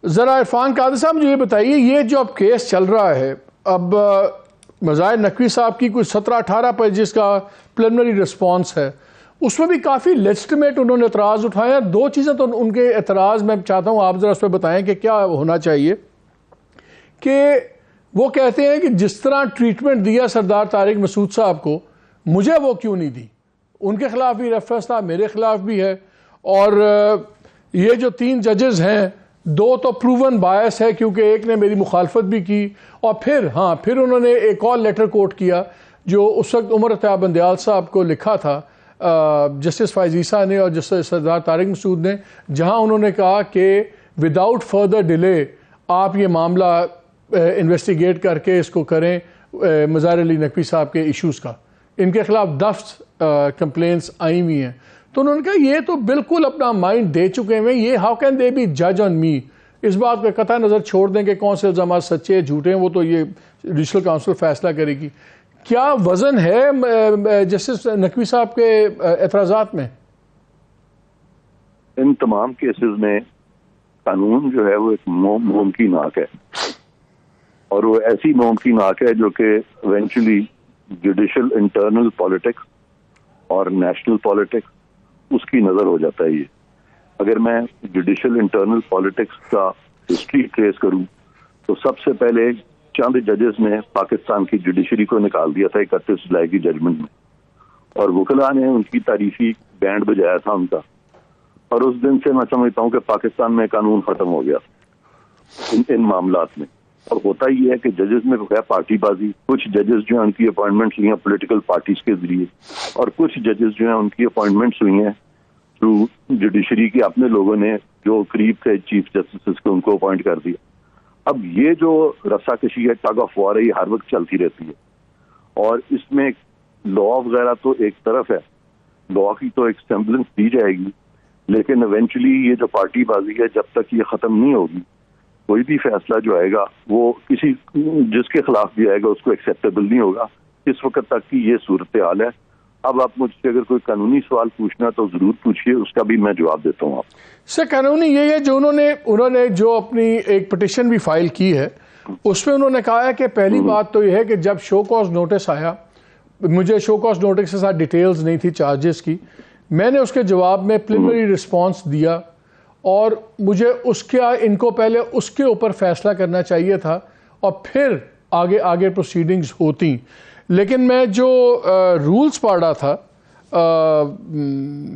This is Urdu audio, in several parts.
ذرا عرفان قادری صاحب مجھے یہ بتائیے، یہ جو اب کیس چل رہا ہے، اب مظاہر نقوی صاحب کی کوئی 17-18 پیجز کا پریلیمنری رسپانس ہے، اس میں بھی کافی لیجٹمیٹ انہوں نے اعتراض اٹھایا. دو چیزیں تو ان کے اعتراض میں چاہتا ہوں آپ ذرا اس پہ بتائیں کہ کیا ہونا چاہیے. کہ وہ کہتے ہیں کہ جس طرح ٹریٹمنٹ دیا سردار طارق مسعود صاحب کو، مجھے وہ کیوں نہیں دی. ان کے خلاف بھی ریفرنس تھا، میرے خلاف بھی ہے. اور یہ جو 3 ججز ہیں، 2 تو پروون بائس ہے کیونکہ ایک نے میری مخالفت بھی کی، اور پھر انہوں نے ایک اور لیٹر کوٹ کیا جو اس وقت عمر عطیہ بندیال صاحب کو لکھا تھا جسٹس فائز عیسیٰ نے اور جسٹس سردار طارق مسعود نے، جہاں انہوں نے کہا کہ وداؤٹ فردر ڈیلے آپ یہ معاملہ انویسٹیگیٹ کر کے اس کو کریں مظاہر علی نقوی صاحب کے ایشوز کا. ان کے خلاف دفت کمپلینٹس آئی ہوئی ہیں. تو انہوں نے کہا یہ تو بالکل اپنا مائنڈ دے چکے ہیں، یہ ہاؤ کین دے بی جج آن می. اس بات پہ قطع نظر چھوڑ دیں کہ کون سے الزامات سچے جھوٹے ہیں، وہ تو یہ جوڈیشل کاؤنسل فیصلہ کرے گی. کیا وزن ہے جسٹس نقوی صاحب کے اعتراضات میں؟ ان تمام کیسز میں قانون جو ہے وہ ایک موم کی ناک ہے، اور وہ ایسی موم کی ناک ہے جو کہ ایونچولی جوڈیشل انٹرنل پالیٹکس اور نیشنل پالیٹکس اس کی نظر ہو جاتا ہے. یہ اگر میں جوڈیشل انٹرنل پالیٹکس کا ہسٹری ٹریس کروں تو سب سے پہلے چند ججز نے پاکستان کی جوڈیشری کو نکال دیا تھا 31 جولائی کی ججمنٹ میں، اور وکلاء نے ان کی تعریفی بینڈ بجایا تھا ان کا. اور اس دن سے میں سمجھتا ہوں کہ پاکستان میں قانون ختم ہو گیا ان معاملات میں. اور ہوتا یہ ہے کہ ججز میں ہے پارٹی بازی. کچھ ججز جو ہیں ان کی اپوائنٹمنٹ ہوئی ہیں پولیٹیکل پارٹیز کے ذریعے، اور کچھ ججز جو ہیں ان کی اپوائنٹمنٹس ہوئی ہیں تھرو جوڈیشری کی اپنے لوگوں نے جو قریب تھے چیف جسٹس کو، ان کو اپوائنٹ کر دیا. اب یہ جو رسا کشی ہے، ٹگ آف وار ہے، یہ ہر وقت چلتی رہتی ہے. اور اس میں لا وغیرہ تو ایک طرف ہے، لا کی تو ایک سیمبلنس دی جائے گی، لیکن ایونچولی یہ جو پارٹی بازی ہے جب تک یہ ختم نہیں ہوگی، کوئی بھی فیصلہ جو آئے گا وہ کسی جس کے خلاف بھی آئے گا اس کو ایکسیپٹیبل نہیں ہوگا. اس وقت تک کی یہ صورتحال ہے. اب آپ مجھ سے اگر کوئی قانونی سوال پوچھنا تو ضرور پوچھیے، اس کا بھی میں جواب دیتا ہوں. آپ سر قانونی یہ ہے جو انہوں نے جو اپنی ایک پٹیشن بھی فائل کی ہے، اس میں انہوں نے کہا ہے کہ پہلی بات تو یہ ہے کہ جب شو کاز نوٹس آیا، مجھے شو کاز نوٹس کے ساتھ ڈیٹیلز نہیں تھی چارجز کی، میں نے اس کے جواب میں پریلیمنری رسپانس دیا، اور مجھے ان کو پہلے اس کے اوپر فیصلہ کرنا چاہیے تھا اور پھر آگے پروسیڈنگز ہوتی. لیکن میں جو رولز پڑھ رہا تھا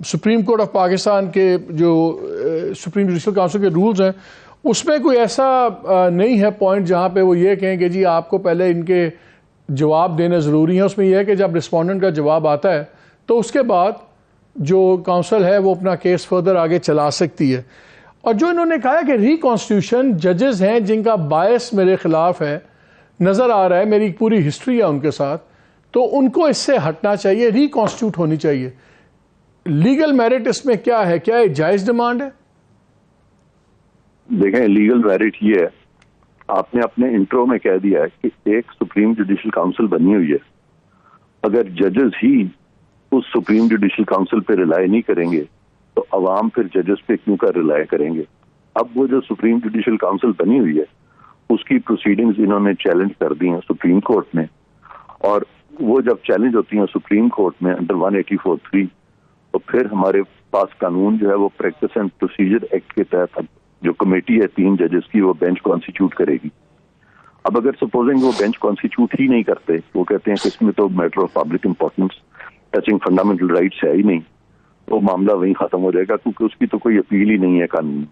سپریم کورٹ آف پاکستان کے، جو سپریم جوڈیشل کاؤنسل کے رولز ہیں، اس میں کوئی ایسا نہیں ہے پوائنٹ جہاں پہ وہ یہ کہیں کہ جی آپ کو پہلے ان کے جواب دینے ضروری ہیں. اس میں یہ ہے کہ جب رسپونڈنٹ کا جواب آتا ہے تو اس کے بعد جو کاؤنسل ہے وہ اپنا کیس فردر آگے چلا سکتی ہے. اور جو انہوں نے کہا کہ ری کانسٹیٹیوشن ججز ہیں جن کا باعث میرے خلاف ہے، نظر آ رہا ہے، میری پوری ہسٹری ہے ان کے ساتھ، تو ان کو اس سے ہٹنا چاہیے، ری کانسٹیٹیوٹ ہونی چاہیے. لیگل میرٹ اس میں کیا ہے؟ کیا یہ جائز ڈیمانڈ ہے؟ دیکھیں، لیگل میرٹ یہ ہے، آپ نے اپنے انٹرو میں کہہ دیا ہے کہ ایک سپریم جوڈیشل کاؤنسل بنی ہوئی ہے. اگر ججز ہی اس سپریم جوڈیشل کاؤنسل پہ ریلائی نہیں کریں گے تو عوام پھر ججز پہ کیوں کر ریلائی کریں گے؟ اب وہ جو سپریم جوڈیشل کاؤنسل بنی ہوئی ہے اس کی پروسیڈنگز انہوں نے چیلنج کر دی ہیں سپریم کورٹ میں، اور وہ جب چیلنج ہوتی ہیں سپریم کورٹ میں انڈر 184(3) تو پھر ہمارے پاس قانون جو ہے وہ پریکٹس اینڈ پروسیجر ایکٹ کے تحت جو کمیٹی ہے 3 ججز کی، وہ بینچ کانسٹیٹیوٹ کرے گی. اب اگر سپوزنگ وہ بینچ کانسٹیٹیوٹ ہی نہیں کرتے، وہ کہتے ہیں کہ اس میں تو matter of public importance touching fundamental rights ہے ہی نہیں، تو معاملہ وہیں ختم ہو جائے گا، کیونکہ اس کی تو کوئی اپیل ہی نہیں ہے قانون.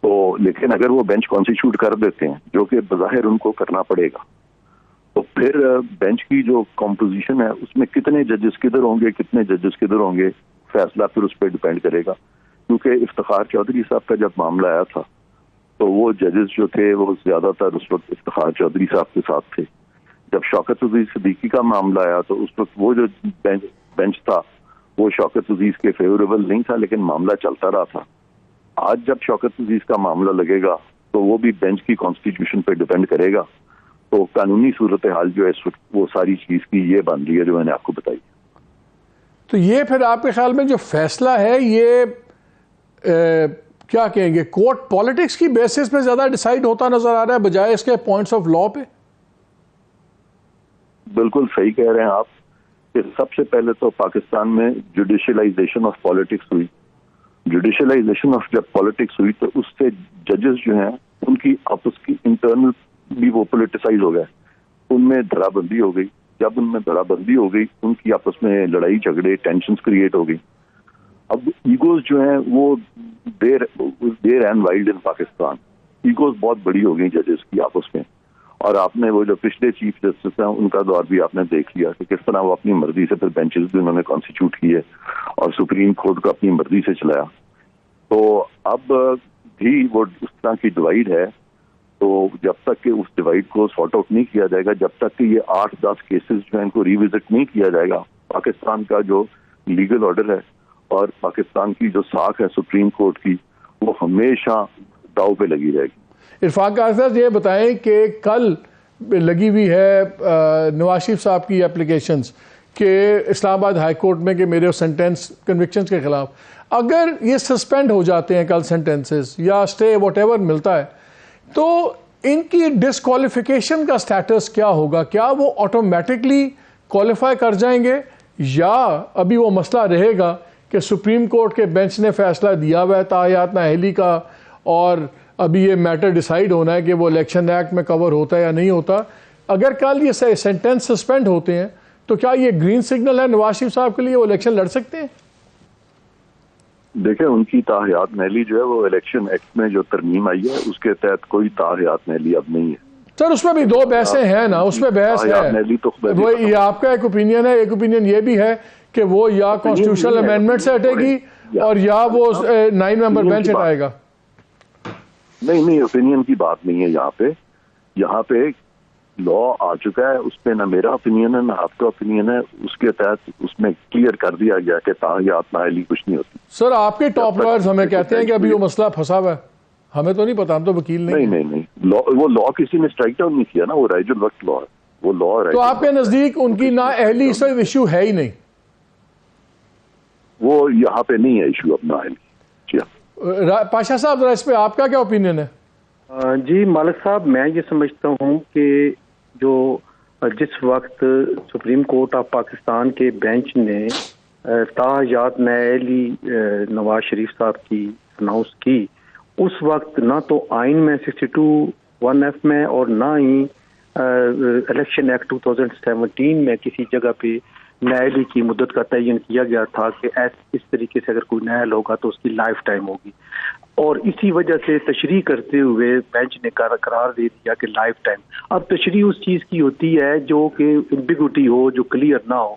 تو لیکن اگر وہ بینچ کانسٹیٹیوٹ کر دیتے ہیں، جو کہ بظاہر ان کو کرنا پڑے گا، تو پھر بینچ کی جو کمپوزیشن ہے اس میں کتنے ججز کدھر ہوں گے، کتنے ججز کدھر ہوں گے، فیصلہ پھر اس پہ ڈیپینڈ کرے گا. کیونکہ افتخار چودھری صاحب کا جب معاملہ آیا تھا تو وہ ججز جو تھے وہ زیادہ تر اس وقت افتخار چودھری صاحب کے ساتھ تھے. جب شوکت عزیز صدیقی کا معاملہ آیا تو اس وقت وہ جو بینچ تھا وہ شوکت عزیز کے فیوریبل نہیں تھا، لیکن معاملہ چلتا رہا تھا. آج جب شوکت عزیز کا معاملہ لگے گا تو وہ بھی بینچ کی کانسٹیٹیوشن پہ ڈیپینڈ کرے گا. تو قانونی صورتحال جو ہے اس وقت وہ ساری چیز کی یہ بن رہی ہے جو میں نے آپ کو بتائی. تو یہ پھر آپ کے خیال میں جو فیصلہ ہے یہ کیا کہیں گے کورٹ پالیٹکس کی بیسس پہ زیادہ ڈیسائیڈ ہوتا نظر آ رہا ہے بجائے اس کے پوائنٹس آف لا پہ؟ بالکل صحیح کہہ رہے ہیں آپ کہ سب سے پہلے تو پاکستان میں جوڈیشلائزیشن آف پالیٹکس ہوئی. جوڈیشلائزیشن آف جب پالیٹکس ہوئی تو اس سے ججز جو ہیں ان کی آپس کی انٹرنل بھی وہ پولیٹیسائز ہو گئے, ان میں دھڑا بندی ہو گئی. جب ان میں دھڑا بندی ہو گئی ان کی آپس میں لڑائی جھگڑے ٹینشنز کریٹ ہو گئی. اب ایگوز جو ہیں وہ there and wild in Pakistan. Egos بہت بڑی ہو گئی ججز کی آپس میں, اور آپ نے وہ جو پچھلے چیف جسٹس ہیں ان کا دور بھی آپ نے دیکھ لیا کہ کس طرح وہ اپنی مرضی سے پھر بینچز بھی انہوں نے کانسٹیٹیوٹ کیے اور سپریم کورٹ کو اپنی مرضی سے چلایا. تو اب بھی وہ اس طرح کی ڈیوائڈ ہے, تو جب تک کہ اس ڈیوائڈ کو سارٹ آؤٹ نہیں کیا جائے گا, جب تک کہ یہ 8-10 کیسز جو ہیں ان کو ریوزٹ نہیں کیا جائے گا, پاکستان کا جو لیگل آرڈر ہے اور پاکستان کی جو ساکھ ہے سپریم کورٹ کی وہ ہمیشہ داؤ پہ لگی رہے گی. عرفان قاضی صاحب یہ بتائیں کہ کل لگی ہوئی ہے نواز شریف صاحب کی اپلیکیشنز کہ اسلام آباد ہائی کورٹ میں کہ میرے سینٹنس کنوکشنز کے خلاف اگر یہ سسپینڈ ہو جاتے ہیں کل سینٹنسز یا اسٹے واٹ ایور ملتا ہے تو ان کی ڈسکوالیفیکیشن کا سٹیٹس کیا ہوگا؟ کیا وہ آٹومیٹکلی کوالیفائی کر جائیں گے یا ابھی وہ مسئلہ رہے گا کہ سپریم کورٹ کے بینچ نے فیصلہ دیا ہوا ہے تاحیات نااہلی کا اور ابھی یہ میٹر ڈیسائیڈ ہونا ہے کہ وہ الیکشن ایکٹ میں کور ہوتا ہے یا نہیں ہوتا؟ اگر کل یہ سینٹنس سسپینڈ ہوتے ہیں تو کیا یہ گرین سگنل ہے نواز شریف صاحب کے لیے وہ الیکشن لڑ سکتے ہیں؟ دیکھیں ان کی تاحیات نااہلی جو ہے وہ الیکشن ایکٹ میں جو ترمیم آئی ہے اس کے تحت کوئی تاحیات نااہلی اب نہیں ہے. سر اس میں بھی دو بحثیں ہیں نا, اس میں بحث ہے وہ یہ آپ کا ایک اوپینین ہے, ایک اوپینین یہ بھی ہے کہ وہ یا کانسٹیٹیوشنل امینڈمنٹ سے ہٹے گی اور یا وہ 9 ممبر بینچ ہٹائے گا. نہیں اوپینین کی بات نہیں ہے یہاں پہ لا آ چکا ہے, اس پہ نہ میرا اوپینین ہے نہ آپ کا اوپینین ہے, اس کے تحت اس میں کلیئر کر دیا گیا کہ تاحیات نااہلی کچھ نہیں ہوتی. سر آپ کے ٹاپ لائرز ہمیں کہتے ہیں کہ ابھی وہ مسئلہ پھنسا ہوا ہے, ہمیں تو نہیں پتا, ہم تو وکیل نہیں. وہ لا کسی نے اسٹرائک ڈاؤن نہیں کیا نا, وہ رائج الوقت لا ہے, وہ لا. تو آپ کے نزدیک ان کی نااہلی اس وقت ایشو ہے ہی نہیں؟ وہ یہاں پہ نہیں ہے ایشو اب نااہلی. پاشا صاحب ذرا اس پہ آپ کا کیا اوپینین ہے؟ جی مالک صاحب, میں یہ سمجھتا ہوں کہ جو جس وقت سپریم کورٹ آف پاکستان کے بینچ نے تاحیات نااہلی نواز شریف صاحب کی اناؤنس کی, اس وقت نہ تو آئین میں 62(1)(f) میں اور نہ ہی الیکشن ایکٹ 2017 میں کسی جگہ پہ نااہلی کی مدت کا تعین کیا گیا تھا کہ اس طریقے سے اگر کوئی نااہل ہوگا تو اس کی لائف ٹائم ہوگی, اور اسی وجہ سے تشریح کرتے ہوئے بینچ نے قرار دے دیا کہ لائف ٹائم. اب تشریح اس چیز کی ہوتی ہے جو کہ ایمبیگوٹی ہو, جو کلیئر نہ ہو.